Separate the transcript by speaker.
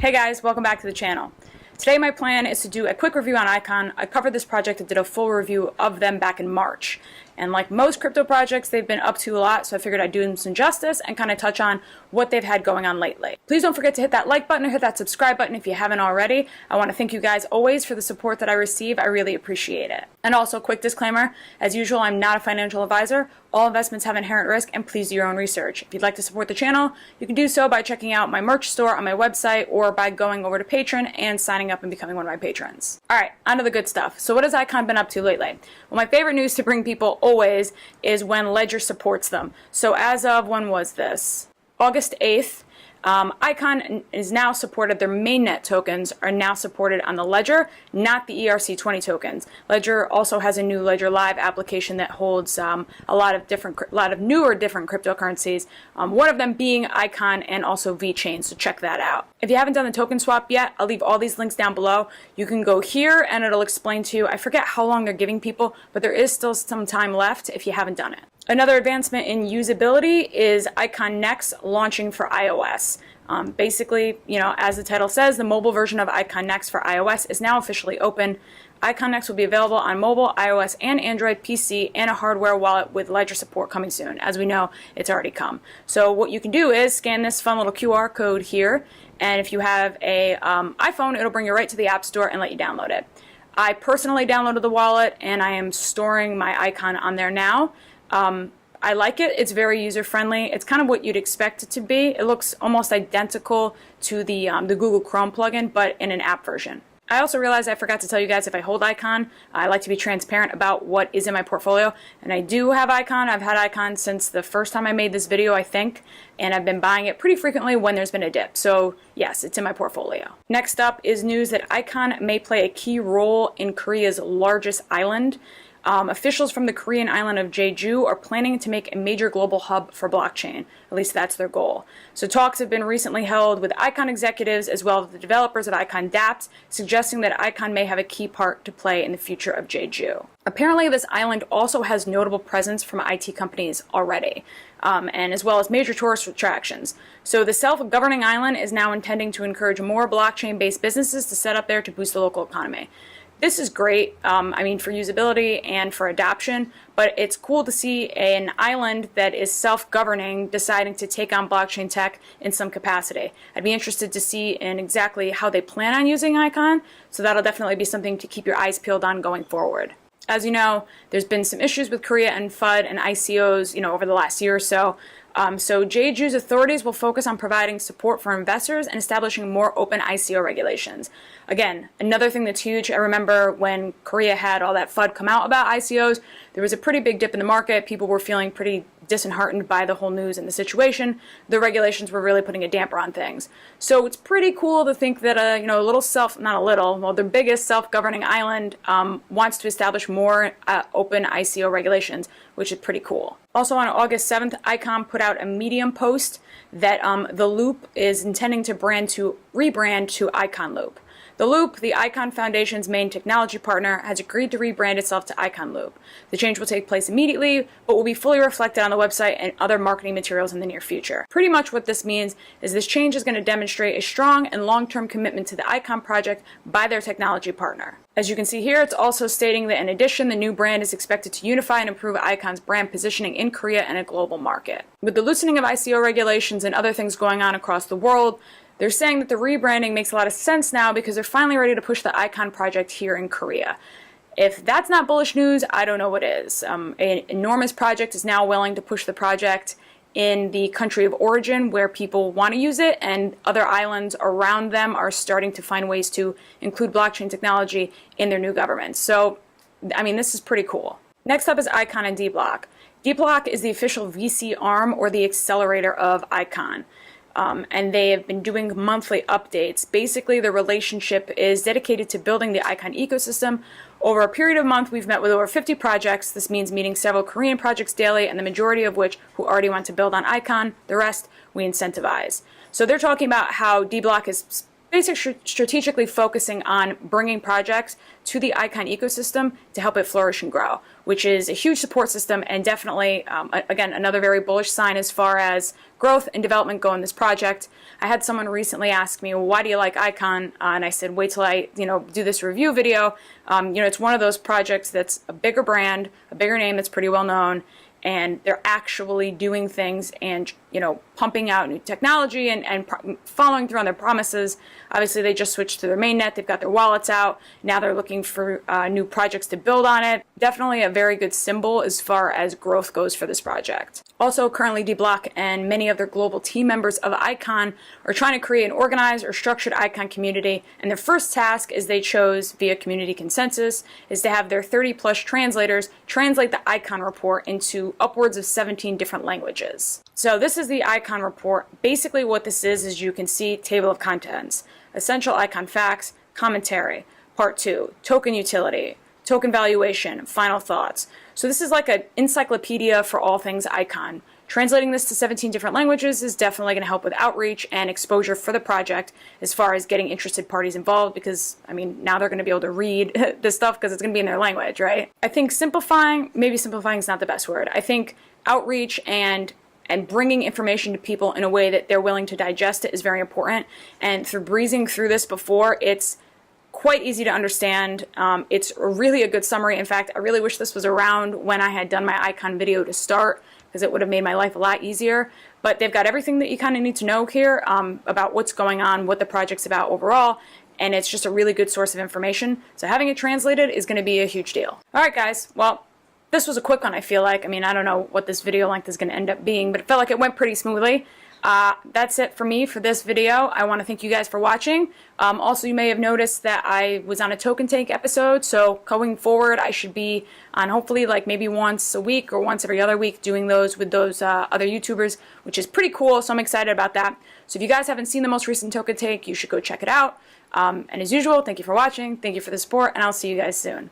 Speaker 1: Hey guys, welcome back to the channel. Today my plan is to do a quick review on Icon. I covered this project and did a full review of them back in March. And like most crypto projects, they've been up to a lot, so I figured I'd do them some justice and kind of touch on what they've had going on lately. Please don't forget to hit that like button or hit that subscribe button if you haven't already. I want to thank you guys always for the support that I receive. I really appreciate it. And also, quick disclaimer, as usual, I'm not a financial advisor. All investments have inherent risk, and please do your own research. If you'd like to support the channel, you can do so by checking out my merch store on my website or by going over to Patreon and signing up and becoming one of my patrons. Alright, on to the good stuff. So what has Icon been up to lately? Well, my favorite news to bring people always is when Ledger supports them. So as of, when was this? August 8th. Icon is now supported, their mainnet tokens are now supported on the Ledger, not the ERC20 tokens. Ledger also has a new Ledger Live application that holds a lot of newer different cryptocurrencies, one of them being Icon and also VeChain, so check that out. If you haven't done the token swap yet, I'll leave all these links down below. You can go here and it'll explain to you, I forget how long they're giving people, but there is still some time left if you haven't done it. Another advancement in usability is Icon Next launching for iOS. Basically, as the title says, the mobile version of Icon Next for iOS is now officially open. Icon Next will be available on mobile, iOS, and Android PC, and a hardware wallet with Ledger support coming soon. As we know, it's already come. So what you can do is scan this fun little QR code here, and if you have a iPhone, it'll bring you right to the App Store and let you download it. I personally downloaded the wallet, and I am storing my Icon on there now. I like it. It's very user-friendly. It's kind of what you'd expect it to be. It looks almost identical to the Google Chrome plugin, but in an app version. I also realized I forgot to tell you guys, if I hold Icon, I like to be transparent about what is in my portfolio. And I do have Icon. I've had Icon since the first time I made this video, I think. And I've been buying it pretty frequently when there's been a dip. So yes, it's in my portfolio. Next up is news that Icon may play a key role in Korea's largest island. Officials from the Korean island of Jeju are planning to make a major global hub for blockchain. At least that's their goal. So talks have been recently held with Icon executives as well as the developers of Icon dApps, suggesting that Icon may have a key part to play in the future of Jeju. Apparently this island also has notable presence from IT companies already, and as well as major tourist attractions. So the self-governing island is now intending to encourage more blockchain-based businesses to set up there to boost the local economy. This is great, for usability and for adoption, but it's cool to see an island that is self-governing deciding to take on blockchain tech in some capacity. I'd be interested to see in exactly how they plan on using Icon, so that'll definitely be something to keep your eyes peeled on going forward. As you know, there's been some issues with Korea and FUD and ICOs, over the last year or so. So Jeju's authorities will focus on providing support for investors and establishing more open ICO regulations. Again, another thing that's huge, I remember when Korea had all that FUD come out about ICOs, there was a pretty big dip in the market. People were feeling pretty disheartened by the whole news and the situation. The regulations were really putting a damper on things. So it's pretty cool to think that the biggest self-governing island wants to establish more open ICO regulations, which is pretty cool. Also on August 7th, Icon put out a Medium post that TheLoop is intending to rebrand to IconLoop. TheLoop, the Icon Foundation's main technology partner, has agreed to rebrand itself to IconLoop. The change will take place immediately, but will be fully reflected on the website and other marketing materials in the near future. Pretty much what this means is this change is going to demonstrate a strong and long-term commitment to the Icon project by their technology partner. As you can see here, it's also stating that in addition, the new brand is expected to unify and improve Icon's brand positioning in Korea and a global market. With the loosening of ICO regulations and other things going on across the world, they're saying that the rebranding makes a lot of sense now because they're finally ready to push the Icon project here in Korea. If that's not bullish news, I don't know what is. An enormous project is now willing to push the project in the country of origin where people want to use it, and other islands around them are starting to find ways to include blockchain technology in their new governments. So, this is pretty cool. Next up is Icon and DeBLock. DeBLock is the official VC arm or the accelerator of Icon. And they have been doing monthly updates. Basically, the relationship is dedicated to building the Icon ecosystem. Over a period of a month, we've met with over 50 projects. This means meeting several Korean projects daily, and the majority of which who already want to build on Icon. The rest, we incentivize. So they're talking about how DeBLock is basically strategically focusing on bringing projects to the Icon ecosystem to help it flourish and grow, which is a huge support system and definitely, again, another very bullish sign as far as growth and development go in this project. I had someone recently ask me, well, why do you like Icon? And I said, wait till I, do this review video. It's one of those projects that's a bigger brand, a bigger name that's pretty well known, and they're actually doing things and, pumping out new technology and following through on their promises. Obviously, they just switched to their mainnet. They've got their wallets out. Now they're looking for new projects to build on it. Definitely a very good symbol as far as growth goes for this project. Also, currently DeBLock and many of their global team members of Icon are trying to create an organized or structured Icon community, and their first task, as they chose via community consensus, is to have their 30+ translators translate the Icon report into upwards of 17 different languages. So this is the Icon report. Basically what this is you can see table of contents, essential Icon facts, commentary, part 2, token utility, token valuation, final thoughts. So this is like an encyclopedia for all things Icon. Translating this to 17 different languages is definitely going to help with outreach and exposure for the project as far as getting interested parties involved, because, now they're going to be able to read this stuff because it's going to be in their language, right? I think maybe simplifying is not the best word. I think outreach and bringing information to people in a way that they're willing to digest it is very important. And through breezing through this before, it's quite easy to understand. It's really a good summary. In fact, I really wish this was around when I had done my Icon video to start, because it would have made my life a lot easier. But they've got everything that you kind of need to know here about what's going on, what the project's about overall, and it's just a really good source of information. So having it translated is going to be a huge deal. All right, guys. Well, this was a quick one, I feel like. I don't know what this video length is going to end up being, but it felt like it went pretty smoothly. That's it for me for this video. I want to thank you guys for watching. Also, you may have noticed that I was on a token tank episode, so going forward I should be on hopefully like maybe once a week or once every other week doing those with those other YouTubers, which is pretty cool, so I'm excited about that. So if you guys haven't seen the most recent token tank, you should go check it out. And as usual, thank you for watching, thank you for the support, and I'll see you guys soon.